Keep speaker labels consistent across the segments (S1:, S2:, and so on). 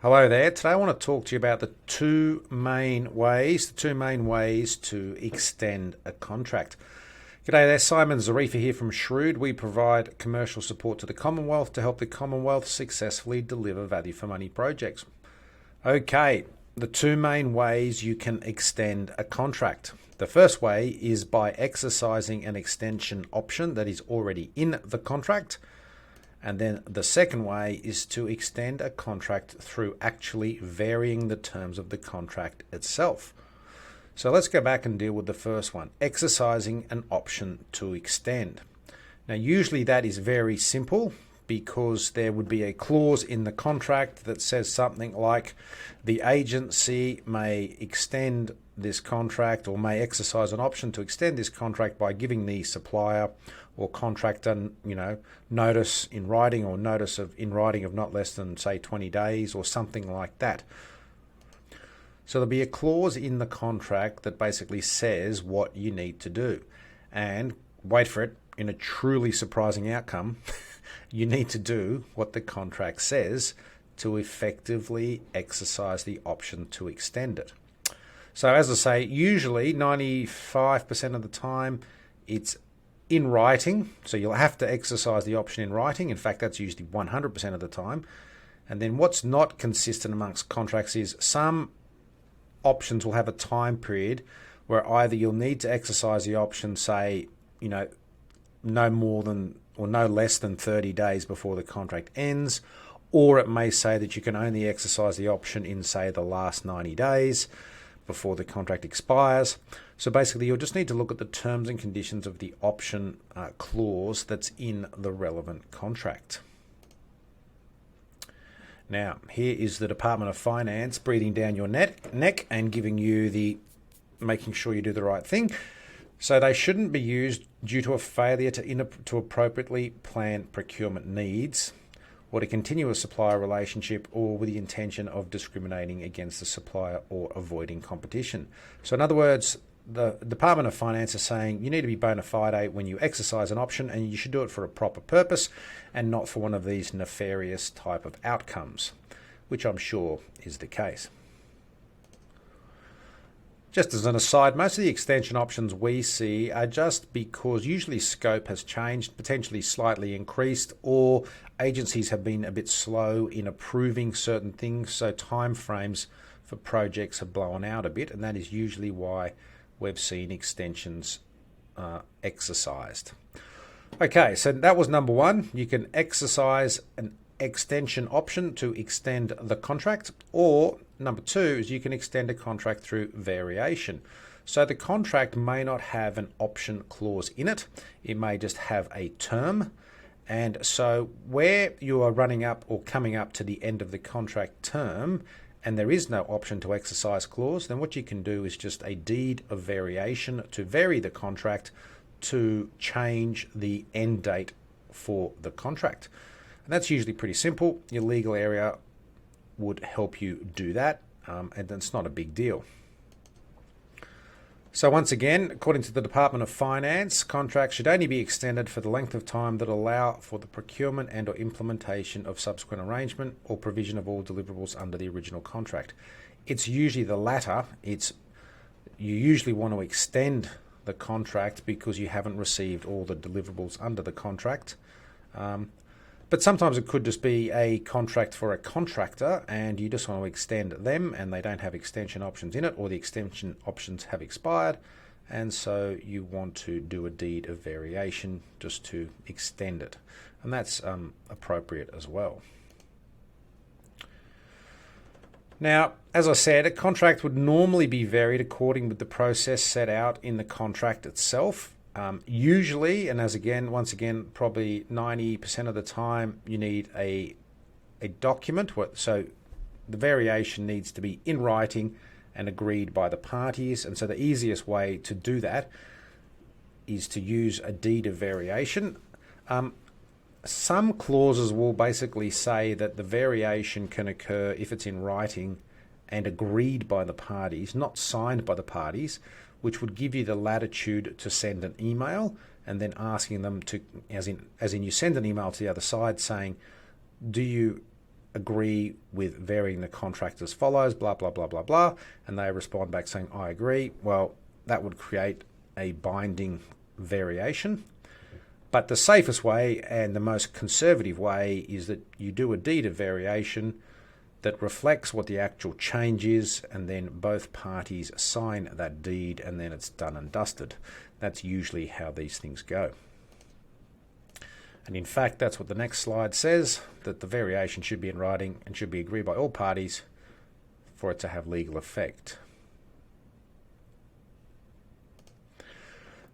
S1: Hello there. Today I want to talk to you about the two main ways to extend a contract. G'day there, Simon Zarifa here from Shrewd. We provide commercial support to the Commonwealth to help the Commonwealth successfully deliver value for money projects. Okay, the two main ways you can extend a contract. The first way is by exercising an extension option that is already in the contract. And then the second way is to extend a contract through actually varying the terms of the contract itself. So let's go back and deal with the first one, exercising an option to extend. Now, usually that is very simple because there would be a clause in the contract that says something like the agency may extend this contract or may exercise an option to extend this contract by giving the supplier or contractor, notice in writing or notice of in writing of not less than, say, 20 days or something like that. So there'll be a clause in the contract that basically says what you need to do. And wait for it, in a truly surprising outcome, you need to do what the contract says to effectively exercise the option to extend it. So as I say, usually 95% of the time it's in writing, so you'll have to exercise the option in writing. In fact, that's usually 100% of the time. And then what's not consistent amongst contracts is some options will have a time period where either you'll need to exercise the option, say, no more than or no less than 30 days before the contract ends, or it may say that you can only exercise the option in, say, the last 90 days before the contract expires. So basically you'll just need to look at the terms and conditions of the option clause that's in the relevant contract. Now, here is the Department of Finance breathing down your neck and giving you making sure you do the right thing. So they shouldn't be used due to a failure to appropriately plan procurement needs, or to continue a supplier relationship, or with the intention of discriminating against the supplier or avoiding competition. So in other words, the Department of Finance is saying you need to be bona fide when you exercise an option, and you should do it for a proper purpose and not for one of these nefarious type of outcomes, which I'm sure is the case. Just as an aside, most of the extension options we see are just because usually scope has changed, potentially slightly increased, or agencies have been a bit slow in approving certain things, so timeframes for projects have blown out a bit, and that is usually why we've seen extensions exercised. Okay, so that was number one. You can exercise an extension option to extend the contract, or number two is you can extend a contract through variation. So the contract may not have an option clause in it. It may just have a term. And so where you are running up or coming up to the end of the contract term and there is no option to exercise clause, then what you can do is just a deed of variation to vary the contract to change the end date for the contract. And that's usually pretty simple. Your legal area would help you do that, and it's not a big deal. So once again, according to the Department of Finance, contracts should only be extended for the length of time that allow for the procurement and or implementation of subsequent arrangement or provision of all deliverables under the original contract. It's usually the latter. You usually want to extend the contract because you haven't received all the deliverables under the contract. But sometimes it could just be a contract for a contractor and you just want to extend them and they don't have extension options in it, or the extension options have expired, and so you want to do a deed of variation just to extend it. And that's appropriate as well. Now, as I said, a contract would normally be varied according with the process set out in the contract itself. Usually, and once again, probably 90% of the time, you need a document. So the variation needs to be in writing and agreed by the parties. And so the easiest way to do that is to use a deed of variation. Some clauses will basically say that the variation can occur if it's in writing and agreed by the parties, not signed by the parties, which would give you the latitude to send an email and then asking them to, as in you send an email to the other side saying, do you agree with varying the contract as follows, blah, blah, blah, blah, blah, and they respond back saying, I agree, well, that would create a binding variation. But the safest way and the most conservative way is that you do a deed of variation that reflects what the actual change is, and then both parties sign that deed, and then it's done and dusted. That's usually how these things go. And in fact, that's what the next slide says, that the variation should be in writing and should be agreed by all parties for it to have legal effect.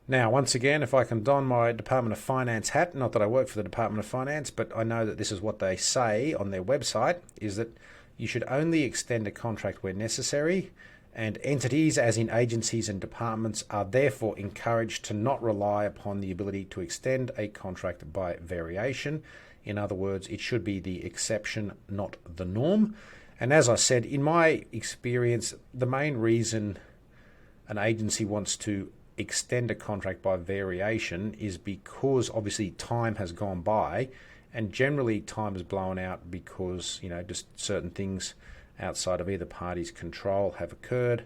S1: Now, once again, if I can don my Department of Finance hat, not that I work for the Department of Finance, but I know that this is what they say on their website, is that you should only extend a contract where necessary, and entities, as in agencies and departments, are therefore encouraged to not rely upon the ability to extend a contract by variation. In other words, it should be the exception, not the norm. And as I said, in my experience, the main reason an agency wants to extend a contract by variation is because obviously time has gone by, and generally time is blown out because, just certain things outside of either party's control have occurred,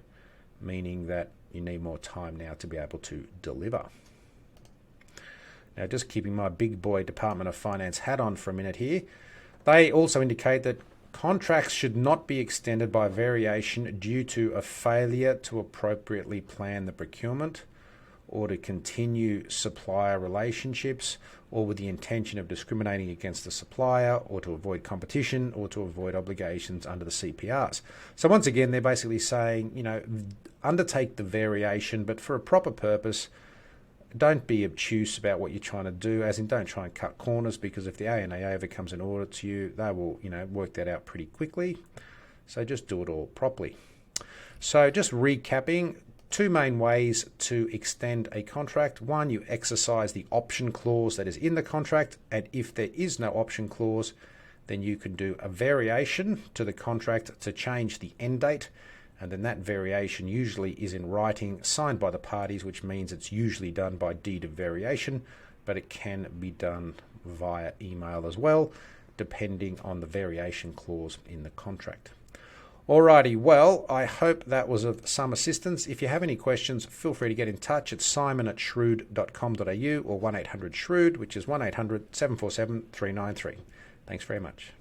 S1: meaning that you need more time now to be able to deliver. Now, just keeping my big boy Department of Finance hat on for a minute here, they also indicate that contracts should not be extended by variation due to a failure to appropriately plan the procurement, or to continue supplier relationships, or with the intention of discriminating against the supplier, or to avoid competition, or to avoid obligations under the CPRs. So once again, they're basically saying, undertake the variation, but for a proper purpose. Don't be obtuse about what you're trying to do, as in don't try and cut corners, because if the ANAA ever comes and audits you, they will, work that out pretty quickly. So just do it all properly. So just recapping, two main ways to extend a contract. One, you exercise the option clause that is in the contract, and if there is no option clause, then you can do a variation to the contract to change the end date, and then that variation usually is in writing, signed by the parties, which means it's usually done by deed of variation, but it can be done via email as well, depending on the variation clause in the contract. Alrighty, well, I hope that was of some assistance. If you have any questions, feel free to get in touch at simon@shrewd.com.au or 1-800-SHREWD, which is 1-800-747-393. Thanks very much.